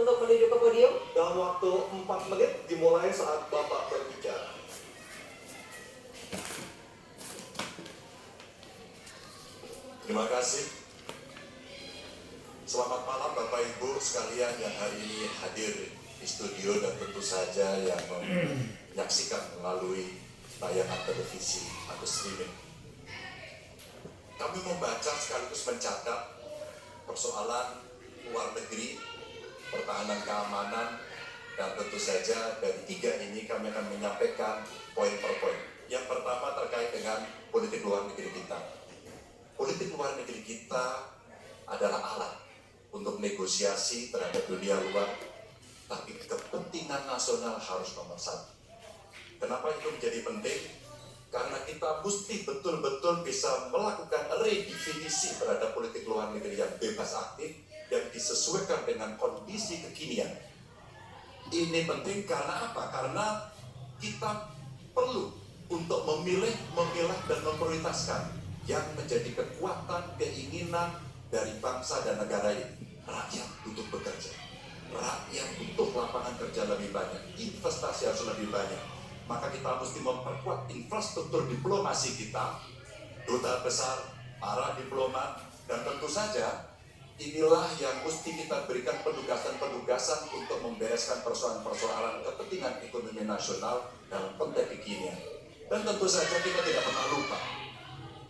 untuk menuju ke podium. Dalam waktu 4 menit dimulai saat Bapak berbicara. Terima kasih. Selamat malam Bapak Ibu sekalian yang hari ini hadir di studio dan tentu saja yang menyaksikan melalui tayangan televisi atau streaming. Kami membaca sekaligus mencatat persoalan luar negeri, pertahanan keamanan, dan tentu saja dari 3 ini kami akan menyampaikan poin per poin. Yang pertama terkait dengan politik luar negeri kita. Politik luar negeri kita adalah alat untuk negosiasi terhadap dunia luar, tapi kepentingan nasional harus nomor 1. Kenapa itu menjadi penting? Karena kita mesti betul-betul bisa melakukan redefinisi terhadap politik luar negeri yang bebas aktif, yang disesuaikan dengan kondisi kekinian. Ini penting karena apa? Karena kita perlu untuk memilih, memilah, dan memprioritaskan yang menjadi kekuatan, keinginan dari bangsa dan negara ini. Rakyat butuh bekerja, rakyat butuh lapangan kerja lebih banyak, investasi harus lebih banyak. Maka kita mesti memperkuat infrastruktur diplomasi kita, duta besar, para diplomat, dan tentu saja inilah yang mesti kita berikan penugasan-penugasan untuk membereskan persoalan-persoalan kepentingan ekonomi nasional dalam konteks kekinian. Dan tentu saja kita tidak pernah lupa,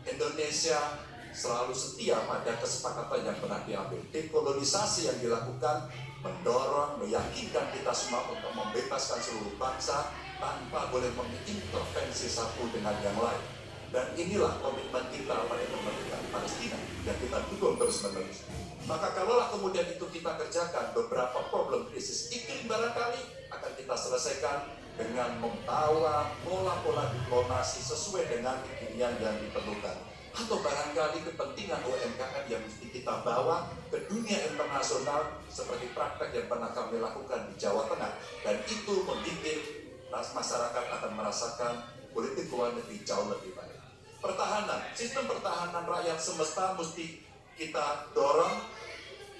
Indonesia selalu setia pada kesepakatan yang pernah diambil. Dekolonisasi yang dilakukan mendorong, meyakinkan kita semua untuk membebaskan seluruh bangsa tanpa boleh mengintervensi satu dengan yang lain. Dan inilah komitmen kita pada kemerdekaan Palestina yang kita dukung terus-menerus. Maka kalaulah kemudian itu kita kerjakan, beberapa problem krisis iklim barangkali akan kita selesaikan dengan membawa pola-pola diplomasi sesuai dengan kekinian yang diperlukan. Atau barangkali kepentingan UMKM yang mesti kita bawa ke dunia internasional seperti praktek yang pernah kami lakukan di Jawa Tengah. Dan itu membuat masyarakat akan merasakan politik luar negeri jauh lebih baik. Pertahanan, sistem pertahanan rakyat semesta mesti kita dorong,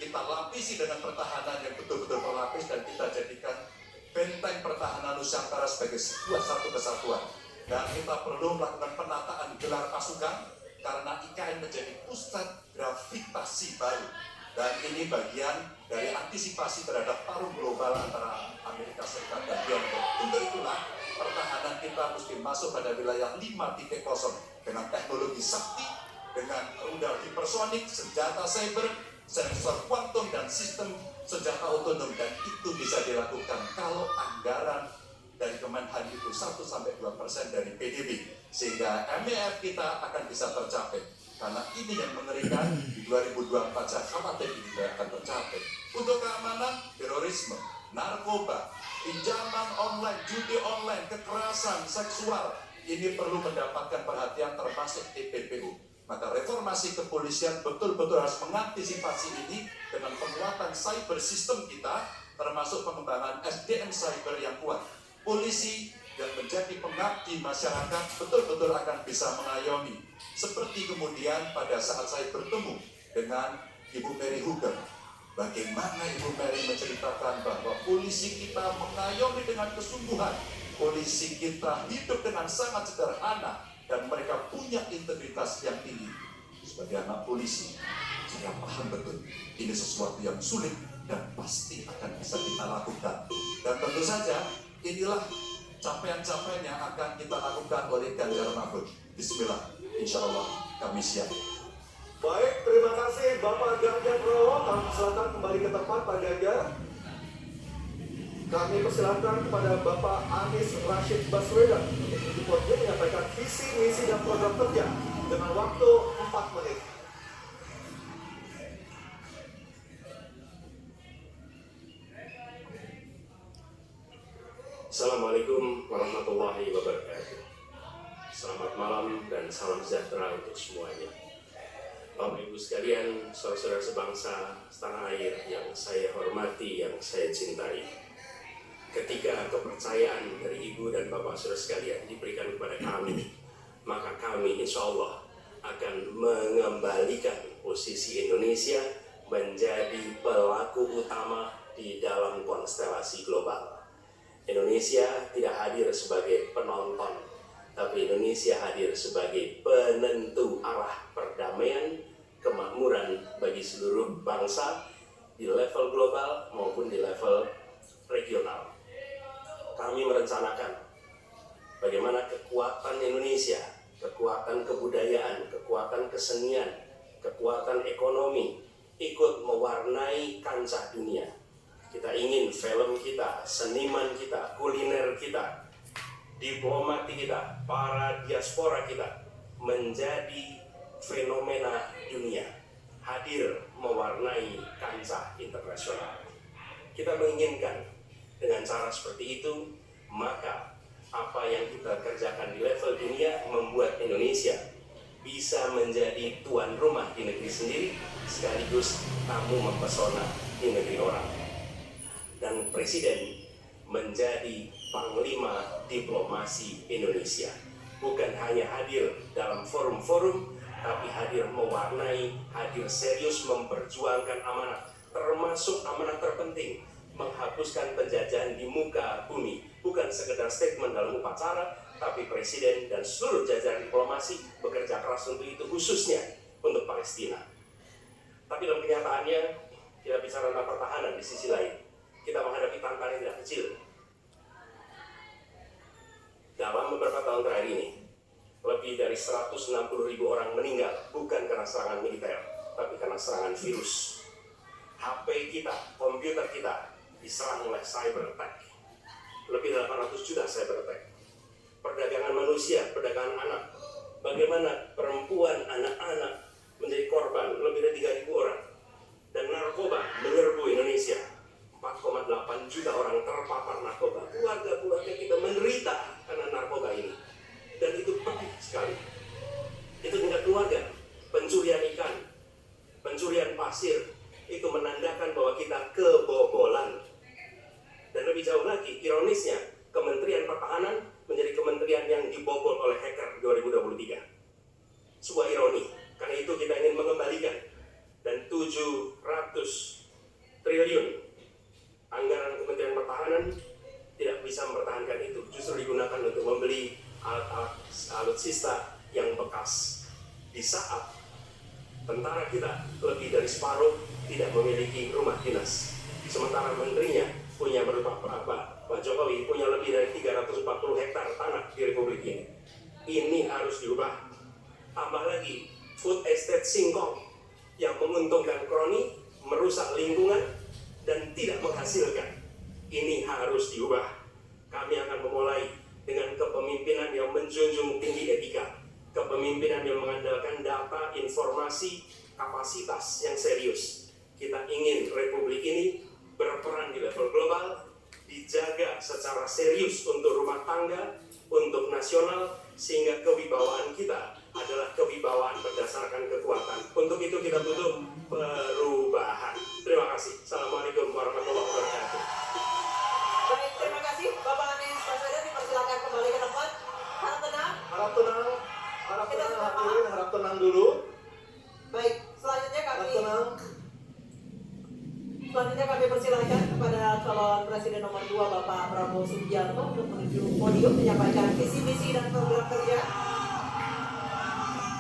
kita lapisi dengan pertahanan yang betul-betul berlapis, dan kita jadikan benteng pertahanan Nusantara sebagai sebuah satu kesatuan. Dan kita perlu melakukan penataan gelar pasukan karena IKN menjadi pusat gravitasi baru. Dan ini bagian dari antisipasi terhadap tarung global antara Amerika Serikat dan Tiongkok. Untuk itulah pertahanan kita mesti masuk pada wilayah 5.0 dengan teknologi sakti, dengan rudal hipersonik, senjata cyber, sensor kuantum, dan sistem senjata otonom. Dan itu bisa dilakukan kalau anggaran dari Kemenhan itu 1-2% dari PDB, sehingga MEF kita akan bisa tercapai. Karena ini yang mengerikan, di 2024 saya khawatir ini tidak akan tercapai. Untuk keamanan, terorisme, narkoba, pinjaman online, judi online, kekerasan seksual, ini perlu mendapatkan perhatian termasuk TPPU. Maka reformasi kepolisian betul-betul harus mengantisipasi ini dengan penguatan cyber system kita, termasuk pengembangan SDM cyber yang kuat. Polisi yang menjadi pengabdi masyarakat betul-betul akan bisa mengayomi. Seperti kemudian pada saat saya bertemu dengan Ibu Mary Hugen, bagaimana Ibu Mary menceritakan bahwa polisi kita mengayomi dengan kesungguhan, polisi kita hidup dengan sangat sederhana, dan mereka punya integritas yang tinggi. Sebagai anak polisi, saya paham betul ini sesuatu yang sulit dan pasti akan bisa kita lakukan. Dan tentu saja inilah capaian-capaian yang akan kita lakukan oleh Ganjar Mahfud. Bismillah, insya Allah kami siap. Baik, terima kasih Bapak Ganjar Pranowo. Kami silakan kembali ke tempat Pak Ganjar. Kami persilakan kepada Bapak Anies Rashid Baswedan untuk di podium menyampaikan visi, misi, dan program kerja dengan waktu 4 menit. Assalamualaikum warahmatullahi wabarakatuh. Selamat malam dan salam sejahtera untuk semuanya. Bapak Ibu sekalian, saudara-saudara sebangsa setanah air yang saya hormati, yang saya cintai. Ketika kepercayaan dari Ibu dan Bapak saudara sekalian diberikan kepada kami, maka kami insya Allah akan mengembalikan posisi Indonesia menjadi pelaku utama di dalam konstelasi global. Indonesia tidak hadir sebagai penonton, tapi Indonesia hadir sebagai penentu arah perdamaian, kemakmuran bagi seluruh bangsa di level global maupun di level regional. Kami merencanakan bagaimana kekuatan Indonesia, kekuatan kebudayaan, kekuatan kesenian, kekuatan ekonomi ikut mewarnai kancah dunia. Kita ingin film kita, seniman kita, kuliner kita, diplomati kita, para diaspora kita menjadi fenomena dunia, hadir mewarnai kancah internasional. Kita menginginkan dengan cara seperti itu, maka apa yang kita kerjakan di level dunia membuat Indonesia bisa menjadi tuan rumah di negeri sendiri, sekaligus tamu mempesona di negeri orang. Dan Presiden menjadi panglima diplomasi Indonesia, bukan hanya hadir dalam forum-forum, tapi hadir mewarnai, hadir serius memperjuangkan amanat, termasuk amanat terpenting, menghapuskan penjajahan di muka bumi. Bukan sekedar statement dalam upacara, tapi Presiden dan seluruh jajaran diplomasi bekerja keras untuk itu, khususnya untuk Palestina. Tapi dalam kenyataannya, kita bicara tentang pertahanan di sisi lain, kita menghadapi tantangan yang tidak kecil. Dalam beberapa tahun terakhir ini, lebih dari 160.000 orang meninggal, bukan karena serangan militer, tapi karena serangan virus. HP kita, komputer kita diserang oleh cyber attack. Lebih dari 800 juta cyber attack. Perdagangan manusia, perdagangan anak. Bagaimana perempuan, anak-anak menjadi korban, lebih dari 3.000 orang. Dan narkoba menyerbu Indonesia. 4,8 juta orang terpapar narkoba. Keluarga-keluarga kita menderita karena narkoba ini. Dan itu pedih sekali. Itu tingkat keluarga. Pencurian ikan, pencurian pasir, itu menandakan bahwa kita kebobolan. Dan lebih jauh lagi, ironisnya, Kementerian Pertahanan menjadi kementerian yang dibobol oleh hacker 2023. Sebuah ironi, karena itu kita ingin mengembalikan. Dan 700 triliun anggaran Kementerian Pertahanan tidak bisa mempertahankan itu, justru digunakan untuk membeli alat alutsista yang bekas. Di saat tentara kita lebih dari separuh tidak memiliki rumah dinas, sementara menterinya punya Pak Jokowi punya lebih dari 340 hektar tanah di Republik ini. Ini harus diubah. Tambah lagi food estate singkong yang menguntungkan kroni, merusak lingkungan, dan tidak menghasilkan. Ini harus diubah. Kami akan memulai dengan kepemimpinan yang menjunjung tinggi etika, kepemimpinan yang mengandalkan data, informasi, kapasitas yang serius. Kita ingin Republik ini berperan di level global, dijaga secara serius untuk rumah tangga, untuk nasional, sehingga kewibawaan kita adalah kewibawaan berdasarkan kekuatan. Untuk itu kita butuh perubahan. Terima kasih. Assalamualaikum warahmatullahi wabarakatuh. Baik, terima kasih Bapak Anies Baswedan, dipersilakan kembali ke tempat. Harap tenang. Harap tenang, hadirin, harap tenang dulu. Baik, selanjutnya Harap tenang. kami persilakan kepada calon presiden nomor 2 Bapak Prabowo Subianto untuk menuju podium menyampaikan visi misi dan program kerja.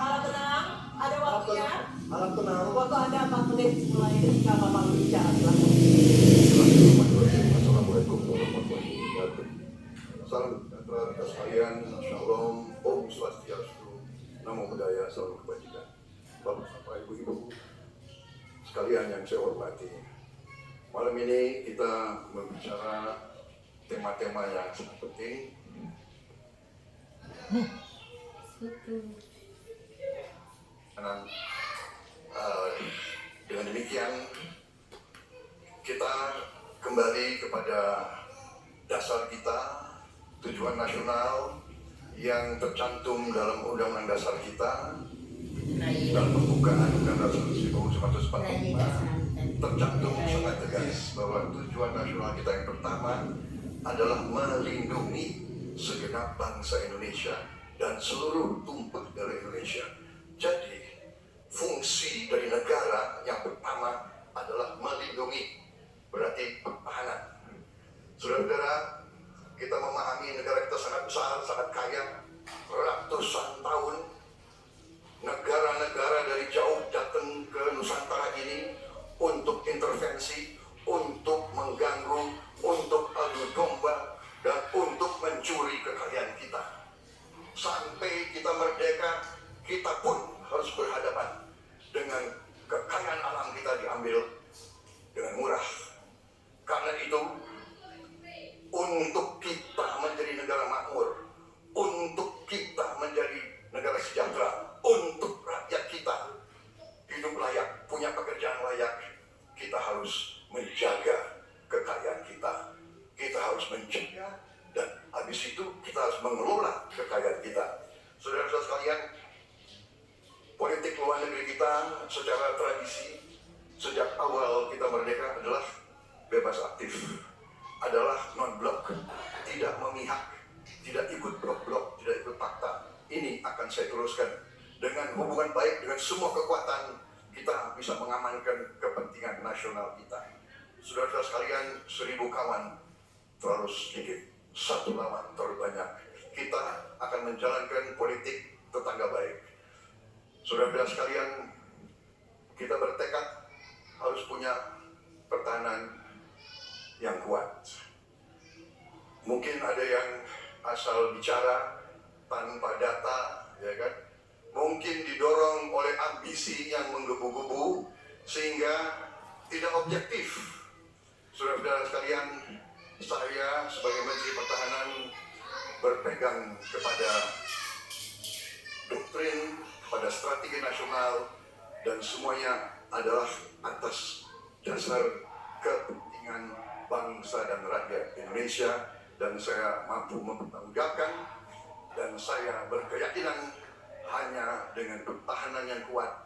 Harap tenang, ada waktunya. Harap tenang. Waktu Anda 4 menit mulai ketika Bapak berbicara. Silakan. Assalamualaikum warahmatullahi wabarakatuh. Salam sejahtera kita sekalian, Shalom, Om Swastiastu, Namo Buddhaya, Salam Kebajikan. Bapak, Ibu, sekalian yang saya hormati, malam ini kita membicara tema-tema yang sangat penting. Dengan demikian, kita kembali kepada dasar kita, tujuan nasional yang tercantum dalam Undang-Undang Dasar kita, dalam pembukaan Undang-Undang Dasar 1945 tercantum sangat tegas bahwa tujuan nasional kita yang pertama adalah melindungi segenap bangsa Indonesia dan seluruh tumpah dari Indonesia. Jadi fungsi dari negara yang pertama adalah melindungi, berarti pertahanan. Saudara-saudara, kita memahami negara kita sangat besar, sangat kaya, ratusan tahun negara-negara dari jauh datang ke Nusantara ini untuk intervensi, untuk mengganggu, untuk adu domba, dan untuk mencuri kekayaan kita. Sampai kita merdeka, kita pun harus berhadapan dengan kekayaan alam kita diambil dengan murah. Karena itu, untuk kita menjadi negara makmur, untuk kita menjadi negara sejahtera, untuk rakyat kita hidup layak, punya pekerjaan layak, kita harus menjaga kekayaan kita. Kita harus menjaga, dan habis itu kita harus mengelola kekayaan kita. Saudara-saudara sekalian, politik luar negeri kita secara tradisi sejak awal kita merdeka adalah bebas aktif, adalah non-blok, tidak memihak, tidak ikut blok-blok, tidak ikut fakta. Ini akan saya teruskan dengan hubungan baik dengan semua kekuatan. Kita bisa mengamankan kepentingan nasional kita. Saudara-saudara sekalian, 1000 kawan terlalu sedikit, 1 lawan terlalu banyak. Kita akan menjalankan politik tetangga baik. Saudara-saudara sekalian, kita bertekad harus punya pertahanan yang kuat. Mungkin ada yang asal bicara tanpa data, ya kan? Mungkin didorong oleh ambisi yang menggebu-gebu sehingga tidak objektif. Saudara-saudara sekalian, saya sebagai Menteri Pertahanan berpegang kepada doktrin, pada strategi nasional, dan semuanya adalah atas dasar kepentingan bangsa dan rakyat Indonesia, dan saya mampu mempertanggungjawabkan, dan saya berkeyakinan hanya dengan pertahanan yang kuat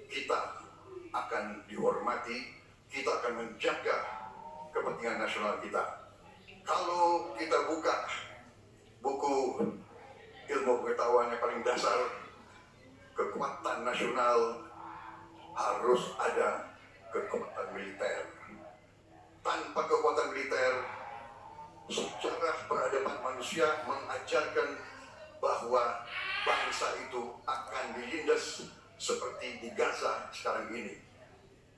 kita akan dihormati, kita akan menjaga kepentingan nasional kita. Kalau kita buka buku ilmu pengetahuan yang paling dasar, kekuatan nasional harus ada kekuatan militer. Tanpa kekuatan militer, sejarah peradaban manusia mengajarkan bahwa bangsa itu akan dilindas seperti di Gaza sekarang ini.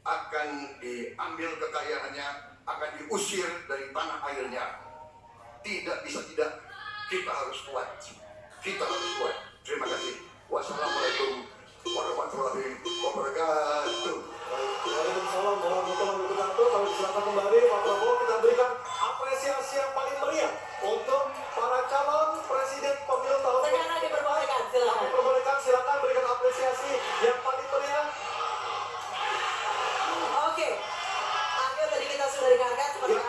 Akan diambil kekayaannya, akan diusir dari tanah airnya. Tidak bisa tidak, kita harus kuat. Kita harus kuat. Terima kasih. Wassalamualaikum warahmatullahi wabarakatuh. Waalaikumsalam warahmatullahi wabarakatuh. Kami silakan kembali.